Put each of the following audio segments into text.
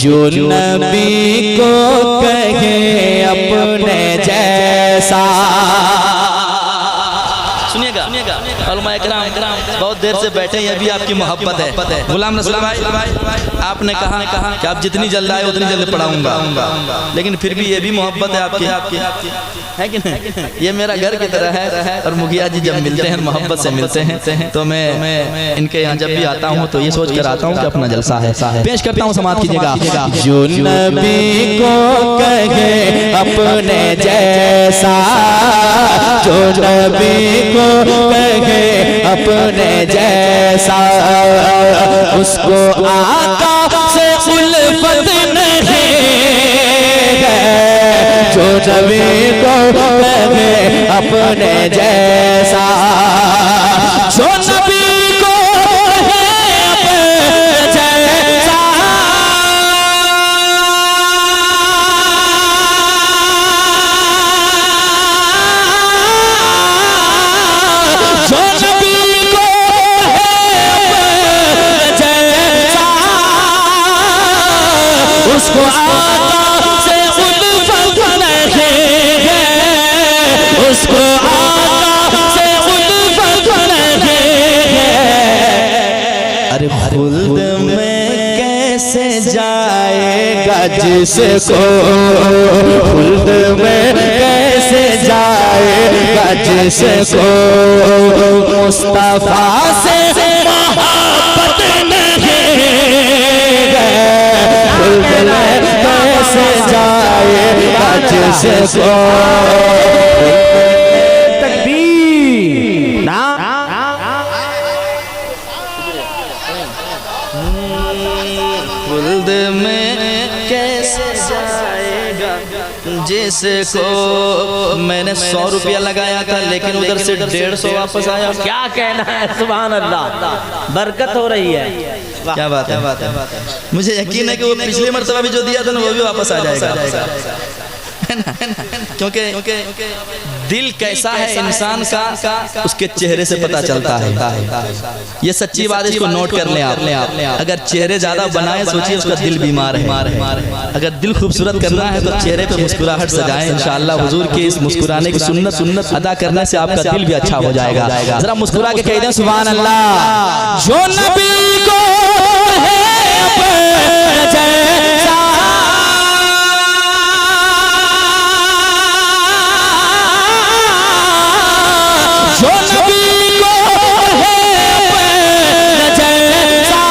जो नबी को कहे अपने जैसा। सुनिएगा उलमा इकराम बहुत देर से बैठे, ये भी आपकी मोहब्बत है। गुलाम रसूल भाई आपने कहा कि आप जितनी जल्द आए उतनी जल्द पढ़ाऊंगा, लेकिन फिर भी ये भी मोहब्बत है आपकी है कि नहीं? ये मेरा घर की तरह है और मुखिया जी जब मिलते हैं मोहब्बत से मिलते हैं, तो मैं इनके यहाँ जब भी आता हूँ तो ये सोच कर आता हूँ कि अपना जलसा है। पेश करता हूँ, समाप्त कीजिएगा। जो नबी को कहे अपने जैसा, जो नबी को कहे अपने जैसा, उसको आका से उल्फत नहीं है। जो नबी को कहे अपने जैसा, जो नबी को कहे अपने जैसा, जो नबी को कहे अपने जैसा, उसको आका से उल्फत नहीं है, उसको आका से उल्फत नहीं है। अरे खुल्द में कैसे जाएगा जिसको, खुल्द में कैसे जाएगा जिसको मुस्तफा से मोहब्बत नहीं है। खुल्द में कैसे जाएगा जिसको। तकबीर ना खुल्द में कैसे जाएगा जिसको। मैंने 100 रुपया लगाया था, लेकिन उधर से 150 वापस आया। क्या कहना है, सुभान अल्लाह, बरकत हो रही है। क्या बात है। मुझे यकीन है कि वो पिछले मर्तबा भी जो दिया था ना वो भी वापस आ जाएगा, है ना? क्योंकि दिल कैसा है इंसान का उसके चेहरे से पता चलता है। ये सच्ची बात है, इसको नोट कर लें आप। अगर चेहरे ज्यादा बनाए, सोचिए उसका दिल बीमार है। अगर दिल खूबसूरत करना है तो चेहरे पे मुस्कुराहट सजाएं। इंशाअल्लाह हुजूर के इस मुस्कुराने की सुन्नत अदा करने से आपका दिल भी अच्छा हो जाएगा। जरा मुस्कुरा के कह दें सुभान अल्लाह। जो नबी को है अपने जैसा, जो नबी को है अपने जैसा,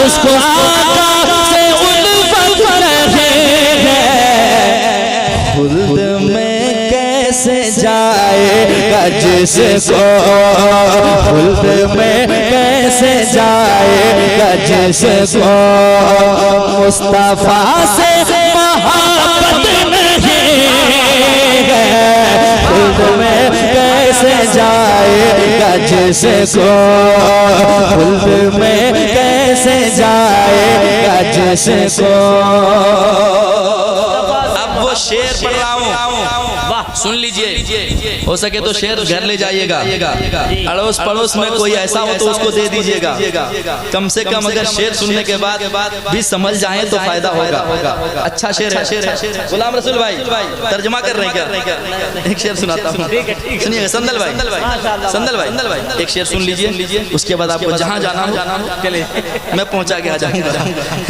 उसको आका से उल्फत नहीं है। खुल्द में कैसे जाएगा जिसको, खुल्द में कैसे जाएगा जिसको मुस्तफा से मोहब्बत नहीं है। खुल्द में कैसे जाएगा जिसको, खुल्द में कैसे जाएगा जिसको। अब वो शेर पढ़ रहा हूँ, वाह सुन लीजिए। हो सके तो शेर घर ले जाइएगा, अड़ोस पड़ोस में कोई ऐसा हो तो उसको दे दीजिएगा। कम से कम अगर शेर सुनने के बाद भी समझ जाए तो फायदा होगा। अच्छा शेर है। गुलाम रसूल भाई तर्जुमा कर रहे हैं क्या? एक शेर सुनाता हूँ, सुनिएगा। संदल भाई एक शेर सुन लीजिए, उसके बाद आपको जहाँ जाना हो चले मैं पहुँचा के आ जाऊँगा।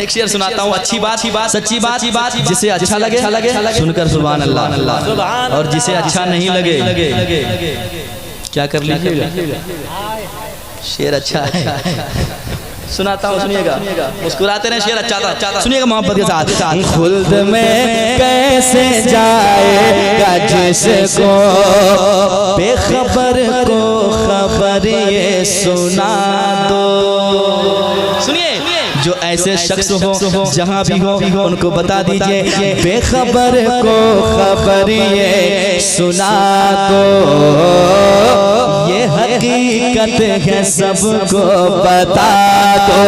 एक शेर सुनाता हूँ, अच्छी बात सच्ची बात जिसे अच्छा लगे सुनकर सुभान अल्लाह, और जिसे अच्छा नहीं लगे क्या कर लीजिएगा। शेर अच्छा है, सुनाता हूँ सुनिएगा। मुस्कुराते रहे, शेर अच्छा था, सुनिएगा मोहब्बत के साथ। खुल्द में कैसे जाएगा जिसको बेखबर को खबर ये सुना दो। सुनिए, जो ऐसे शख्स हो जहाँ भी हो उनको बता दीजिए बेखबर को खबर ये सुना दो। ये हकीकत है सबको बता दो,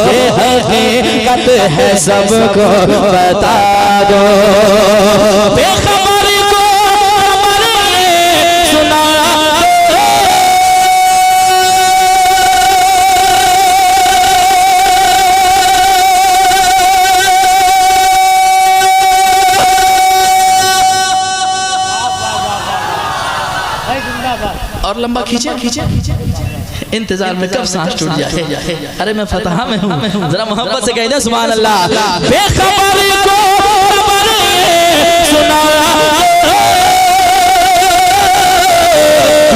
ये हकीकत है सबको बता दो। बेखबर को खबर ये सुना लंबा खींचे खींचे इंतजार में कब सांस टूट जाए। अरे मैं फतहा में हूँ, जरा मोहब्बत से कह दे सुभान अल्लाह। बेखबर को खबर सुना,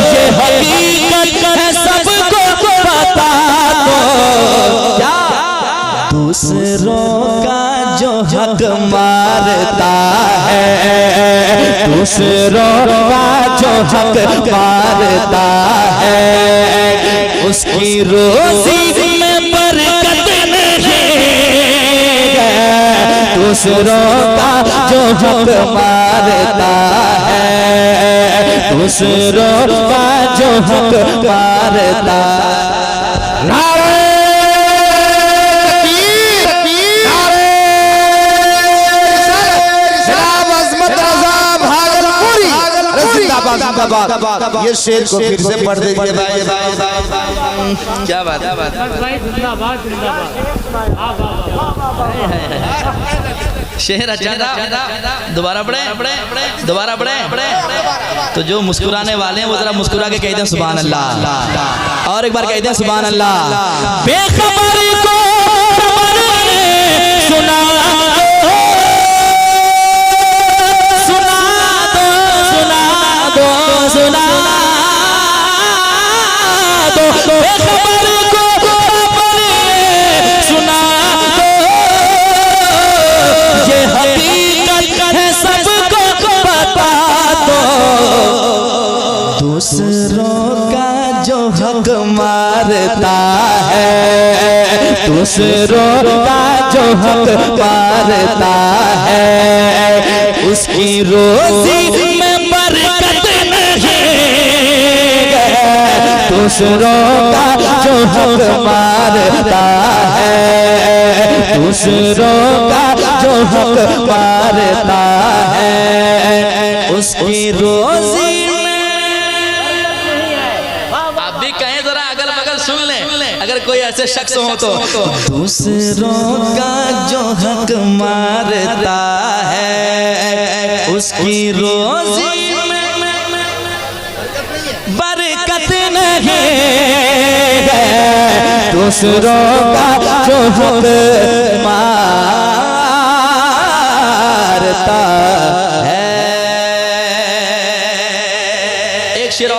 ये हकीकत है सबको पता, तो क्या दूसरों का जो हक मारता है, दूसरों का जो हक मारता है, उसकी रोजी में बरकत नहीं है। दूसरों का जो हक मारता है, दूसरों का जो हक मारता है। ये शेर को फिर से पढ़ दीजिए भाई। क्या बात है शेर अच्छा था। दोबारा पढ़े दोबारा पढ़े। तो जो मुस्कुराने वाले हैं वो जरा मुस्कुरा के कहते हैं सुभान अल्लाह। और एक बार कहते हैं सुभान अल्लाह। बेखबर को सुना दूसरों का जो हक मारता है, दूसरों का जो हक मारता है, उसकी रोजी में बरकत नहीं है। दूसरों का जो हक मारता है, दूसरों का जो हक मारता है, उसकी रोजी अगर कोई ऐसे शख्स हो तो दूसरों का जो हक मारता है, उसकी रोजी में बरकत नहीं है। दूसरों का जो हक मारता है। एक शेर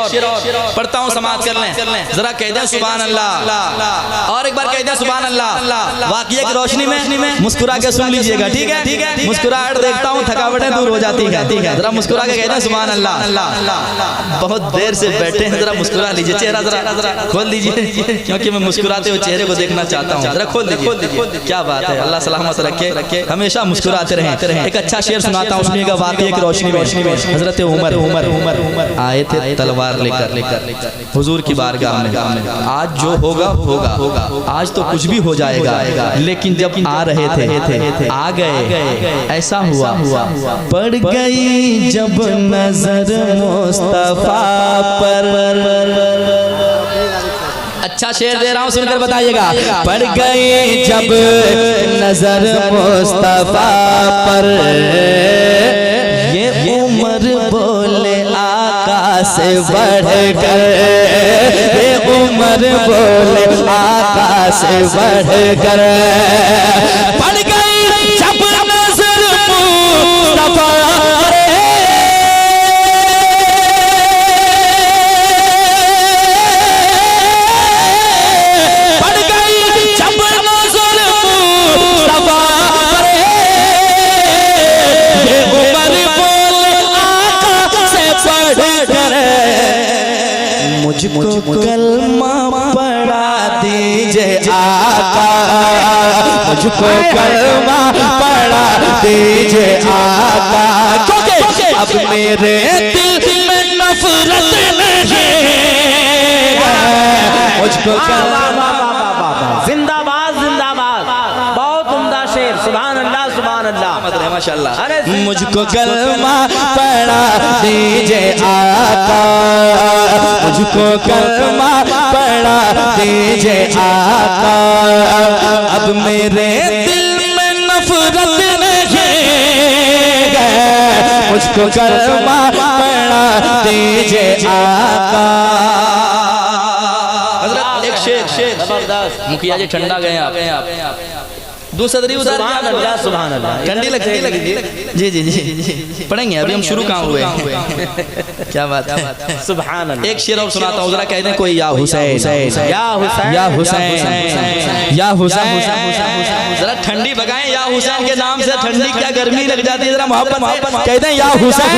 पढ़ता हूँ, समाप्त कर लें। जरा कह दें सुभान अल्लाह। और एक बार कह दें सुभान अल्लाह। वाक़िये की रोशनी में मुस्कुरा के सुन लीजिएगा, ठीक है? मुस्कुराहट देखता हूँ थकावटें दूर हो जाती है। जरा मुस्कुरा के कह दें सुभान अल्लाह। बहुत देर से बैठे हैं, जरा मुस्कुरा लीजिए। चेहरा जरा खोल दीजिए, क्योंकि मैं मुस्कुराते हुए चेहरे को देखना चाहता हूँ। जरा खोल दीजिए। क्या बात है, अल्लाह सलामत रखे, हमेशा मुस्कुराते रहें। एक अच्छा शेर सुनाता हूँ, सुनिएगा। वाक़िये की रोशनी में हजरत उमर आए थे तलवार लेकर हुजूर की बारगाह में। आज जो होगा, आज तो कुछ भी हो जाएगा, लेकिन जब आ रहे थे आ गए, ऐसा हुआ पड़ गई जब नजर मुस्तफा पर। अच्छा शेर दे रहा हूँ, सुनकर बताइएगा। पड़ गई जब नजर मुस्तफा पर, ये उमर बोले आका से बढ़कर, ये उमर बोले आका से बढ़कर। पड़ गई जब नजर मुस्तफा पर, पड़ गई जब नजर मुस्तफा पर, ये उमर बोले आका से बढ़कर। मुझको कलमा पढ़ा दीजिए आका, मुझको कलमा पढ़ा दीजिए आका, क्योंकि अब मेरे दिल में नफरत नहीं है। मुझको कलमा। जिंदाबाद जिंदाबाद, बहुत उम्दा शेर। सुभान अल्लाह सुभान अल्लाह माशाअल्लाह। मुझको कलमा पढ़ा दीजिए आका, मुझको कलमा पढ़ा दीजिए आका, अब मेरे दिल में नफरत नहीं है। मुझको कलमा पढ़ा दीजिए आका। हजरत एक शेर जबरदस्त। मुखिया जी ठंडा गए आप दूसरी उधर सुभान अल्लाह, सुभान अल्लाह। ठंडी लगती है जी जी जी पढ़ेंगे अभी हम शुरू कहाँ हुए क्या बात है। सुभान अल्लाह। एक शेर और सुनाता हूँ जरा कहते हैं कोई या हुसैन या हुसैन, या हुसैन, या हुसैन, जरा ठंडी भगाएं या हुसैन के नाम से ठंडी क्या गर्मी लग जाती है जरा मोहब्बत कहते हैं या हुसैन,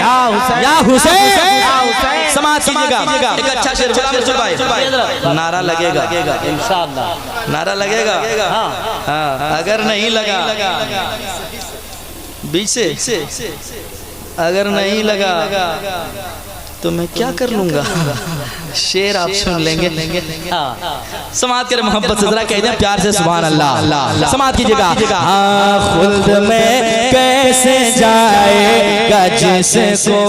या हुसैन, या हुसैन, या हुसैन। समाज कीजिएगा एक अच्छा शेर गुलाम रसूल भाई नारा लगेगा इंशाअल्लाह नारा लगेगा हाँ अगर नहीं लगा बीच से अगर नहीं लगा तो मैं क्या कर लूंगा। शेर आप सुन लेंगे समाज के मोहब्बत से जरा कहते हैं प्यार से सुभान अल्लाह। समाज कीजिएगा। हाँ खुल्द में कैसे जाएगा जिसको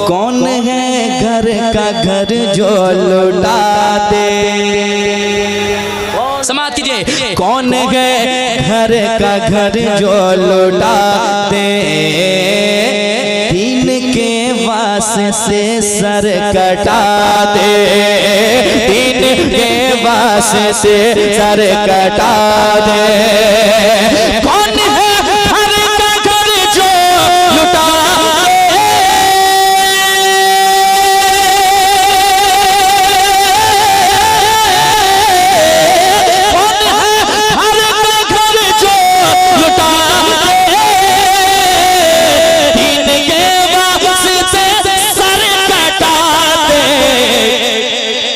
कौन है घर का घर जो लुटा दे। समाज कीजिए कौन है घर का घर जो लुटा दे। दीन के वास्ते से सर कटा दे। दीन के वास्ते से सर कटा दे। कौन है घर का घर जो लुटा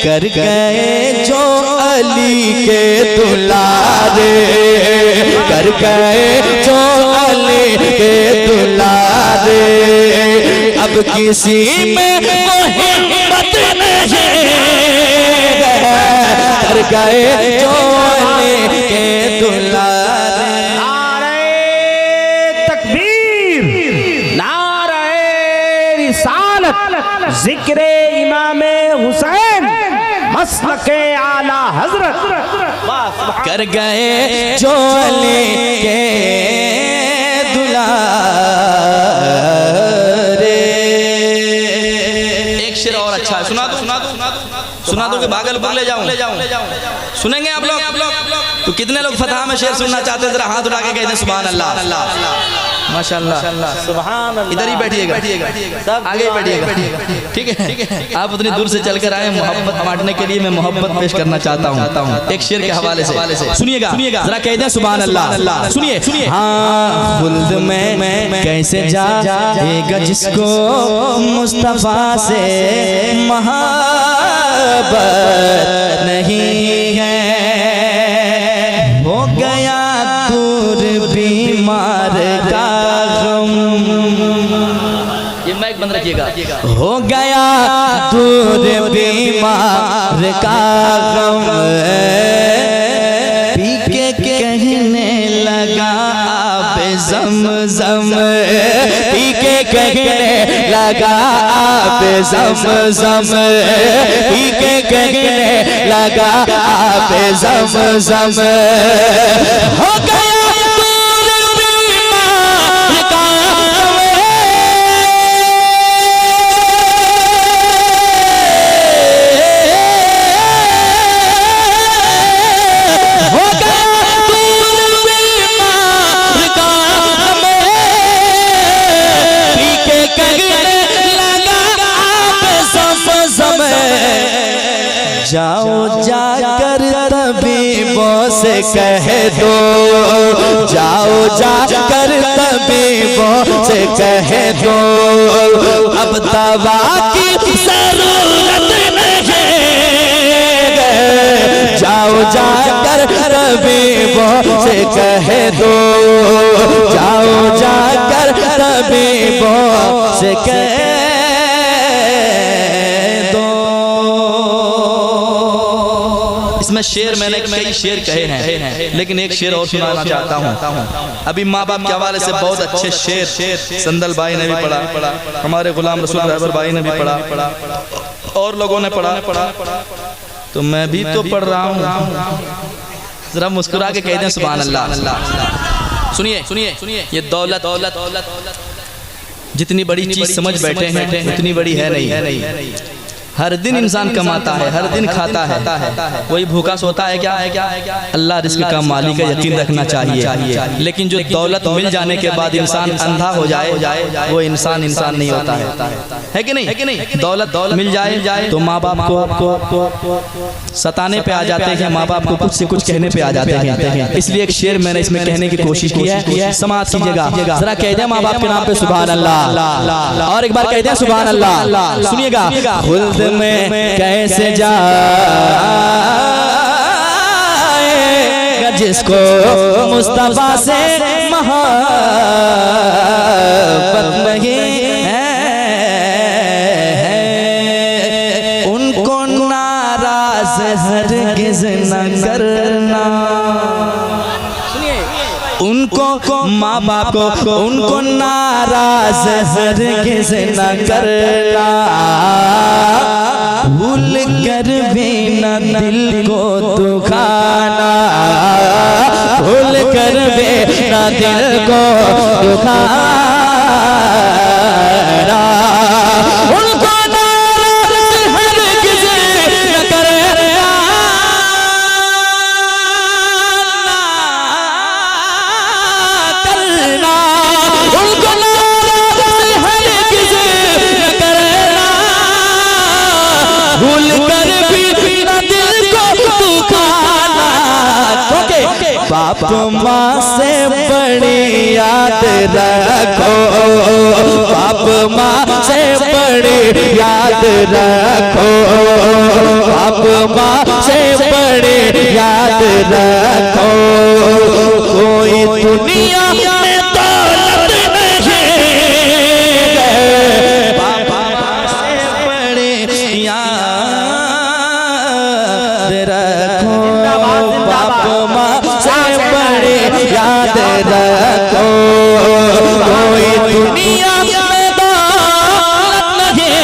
कर गए जो अली के दुलारे। कर गए जो अली के दुलारे। अब किसी में वो हिम्मत नहीं। कर गए जो अली के दुलारे। नारे तकबीर, नारे रिसालत, जिक्रे इमामे हुसैन, मसलके आला हजरत। कर गए जो अली के दुलारे। एक शेर और अच्छा है सुना दो कि भागलपुर ले जाऊं सुनेंगे आप लोग तो कितने लोग फतह में शेर सुनना चाहते हैं जरा हाथ उठा के कहते हैं सुभान अल्लाह माशाअल्लाह। सुभान अल्लाह। इधर ही बैठिएगा आगे ही बैठिएगा ठीक है। आप उतनी दूर से चलकर आए मोहब्बत बांटने के लिए मैं मोहब्बत पेश करना चाहता हूँ एक शेर के हवाले से सुनिएगा जरा कहते हैं सुभान अल्लाह। सुनिए हाँ खुल्द में कैसे जाएगा जिसको मुस्तफा से मोहब्बत नहीं है। हो गया दूर बीमार का गम। ये माइक बंद रखिएगा। हो गया दूर बीमार का गम। पी के कहने लगा आप ज़म-ज़म। पी के कहने लगा आप ज़म-ज़म। पी के कहने लगा आप ज़म-ज़म। हो गया जाओ जाकर तबीबों से कह दो। जाओ जाकर तबीबों से कह दो। अब दवा की जरूरत नहीं। जाओ जाकर तबीबों से कह दो। जाओ जाकर तबीबों से कह इसमें शेर मैंने कई शेर कहे हैं लेकिन एक शेर और सुनाना चाहता हूँ। अभी माँ बाप के हवाले से बहुत अच्छे शेर संदल भाई ने भी पढ़ा, हमारे गुलाम रसूल रहबर भाई ने भी पढ़ा और लोगों ने पढ़ा तो मैं भी तो पढ़ रहा हूँ। जरा मुस्कुरा के कहते हैं सुभान अल्लाह। सुनिए ये दौलत जितनी बड़ी चीज समझ बैठे हैं उतनी बड़ी है नहीं। हर दिन इंसान कमाता है, हर दिन खाता है, कोई भूखा सोता है क्या? अल्लाह रिज़्क़ का मालिक है, यकीन रखना चाहिए। लेकिन जो दौलत मिल जाने के बाद इंसान अंधा हो जाए वो इंसान नहीं होता है कि नहीं? दौलत मिल जाए तो माँ बाप को सताने पे आ जाते हैं, माँ बाप को कुछ से कुछ कहने पे आ जाते हैं। इसलिए एक शेर मैंने इसमें कहने की कोशिश की है, समाज कीजिएगा जरा, कह दे माँ बाप के नाम पे सुभान अल्लाह, और एक बार कह दे सुभान अल्लाह। सुनिएगा, खुल्द में कैसे जाएगा जिसको मुस्तफा से मोहब्बत नहीं है, उनको नाराज हरगिज़ न करना। उनको माँ बाप को उनको नाराज हरगिज़ न करना, भूल कर भी न दिल को दुखाना, भूल कर भी न दिल को दुखाना। उनको नाराज हरगिज़ न करना, उनको नाराज हरगिज़ न करना, भूल कर भी न दिल को दुखाना। बाप माँ से बड़ी याद रखो, बाप माँ से बड़ी याद रखो, बाप माँ से बड़ी याद रखो। कोई दुनिया में दौलत नहीं है, बाप माँ से बड़ी याद रखो, बाप माँ से बड़ी याद रखो। कोई दुनिया में दौलत नहीं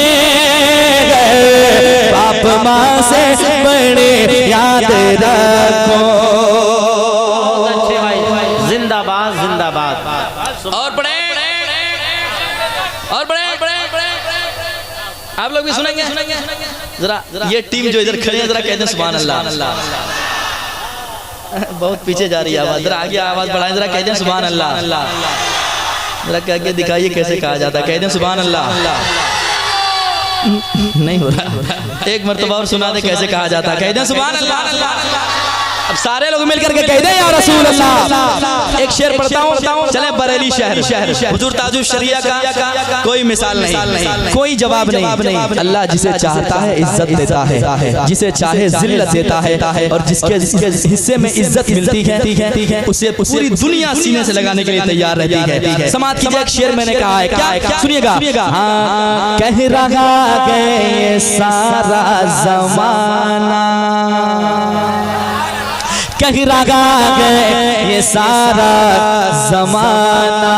है, बाप माँ से बड़ी याद रखो। जिंदाबाद जिंदाबाद। और बड़े आप लोग भी सुनेंगे जरा, ये टीम जो इधर खड़ी है जरा कहते हैं सुभान अल्लाह। बहुत पीछे जा रही है आवाज, जरा आगे आवाज बढ़ाएं, जरा कहते हैं सुभान अल्लाह। जरा कह के दिखाइए कैसे कहा जाता है, कहते हैं सुभान अल्लाह। नहीं हो रहा, एक मर्तबा और सुना दे कैसे कहा जाता है, कहते हैं सुभान अल्लाह। अब सारे लोग मिलकर के कहते हैं या रसूल अल्लाह। एक शेर पढ़ता हूँ, चले बरेली शहर, हुजूर ताजुल शरिया का कोई मिसाल नहीं, कोई जवाब नहीं। अल्लाह जिसे चाहता है इज्जत देता है, जिसे चाहे जिल्लत देता है, और जिसके हिस्से में इज्जत मिलती है उसे पूरी दुनिया सीने से लगाने के लिए तैयार रहती है। समाज की एक शेर मैंने कहा है, क्या सुनिएगा, कह रहा है ये सारा जमाना, कह रहा है ये सारा जमाना,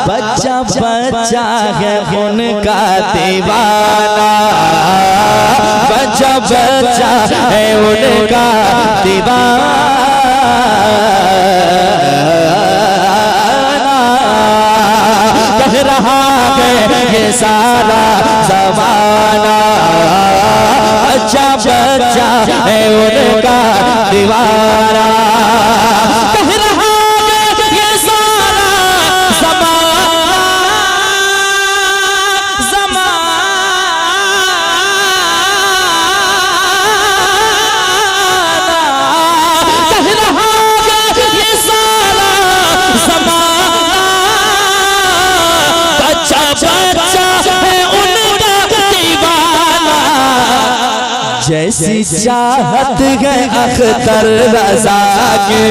बच्चा बच्चा है उनका दीवाना, बच्चा बच्चा है उनका दीवाना। कह रहा है ये सारा जमाना, बच्चा बच्चा है उनका दीवाना। कह रहा है ये सारा ज़माना, कह रहा है ये सारा ज़माना, बच्चा बच्चा है उनका दीवाना। जैसी चाहत है अख्तर रज़ा के,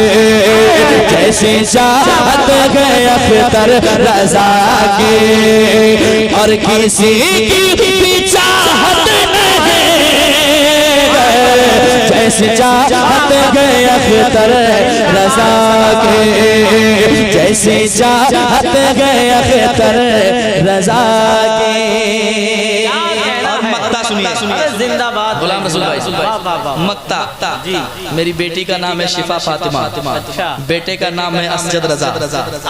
जैसी चाहत है अख्तर रज़ा के, और किसी की भी चाहत नहीं, जैसी चाहत है अख्तर रज़ा के, जैसी चाहत है अख्तर रज़ा के। और मक्ता सुनिए अरे जिंदाबाद गुलाम रसूल भाई वाह वाह वाह मक्ता जी मेरी बेटी का नाम है शिफा फातिमा, अच्छा। बेटे का नाम है असजद रजा।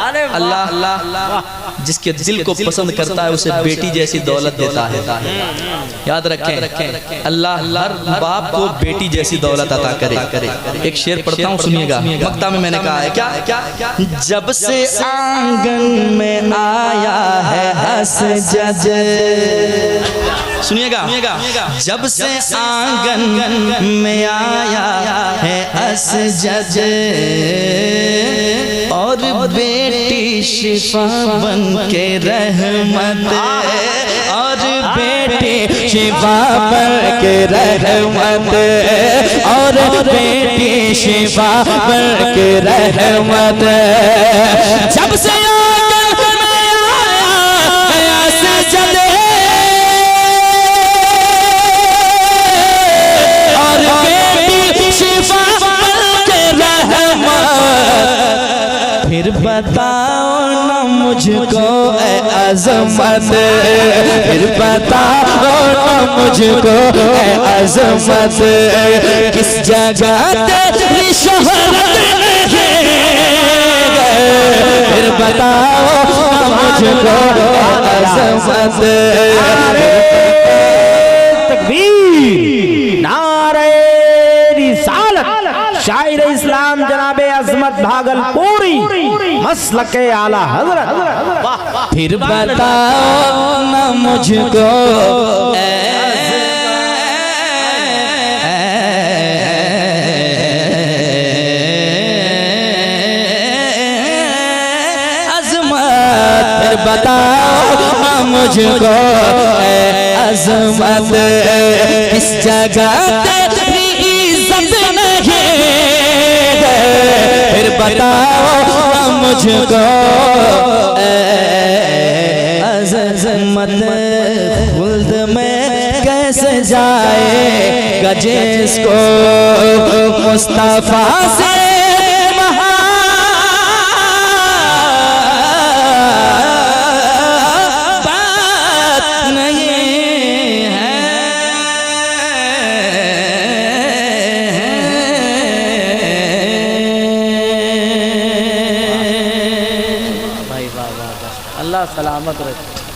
अरे वाह, अल्लाह जिसके दिल को पसंद करता है उसे बेटी जैसी दौलत देता है। याद रखें अल्लाह हर बाप को बेटी जैसी दौलत अता करे। एक शेर पढ़ता हूँ सुनिएगा, मक्ता में मैंने कहा है क्या, जब से आंगन में आया है असजद, सुनिएगा, जब से आंगन में आया है असजद और बेटी शिफा बन के रहमत, और बेटी शिफा बन के रहमत, और बेटी शिफा बन के रहमत, जब से आंगन में आया है असजद और बेटी शिफा बन के रहमत, फिर बताओ ना मुझको ऐ अज़मत, फिर बताओ ना मुझको ऐ अज़मत, किस जगह तेरी शोहरत है, फिर बताओ ना मुझको ऐ अज़मत। तकबीर, नारे रिसालत, शायर इस्लाम जनाबे अजमत भागलपुरी, मसलके आला हजरत। फिर बताओ ना मुझको अज़मत, फिर बताओ ना मुझको अज़मत, किस जगह तेरी इज्जत नहीं, फिर बताओ मुझको अज़मत, खुल्द में कैसे जाएगा जिसको मुस्तफा से मोहब्बत नहीं है। भाई वाह वाह वाह, अल्लाह सलामत रखे।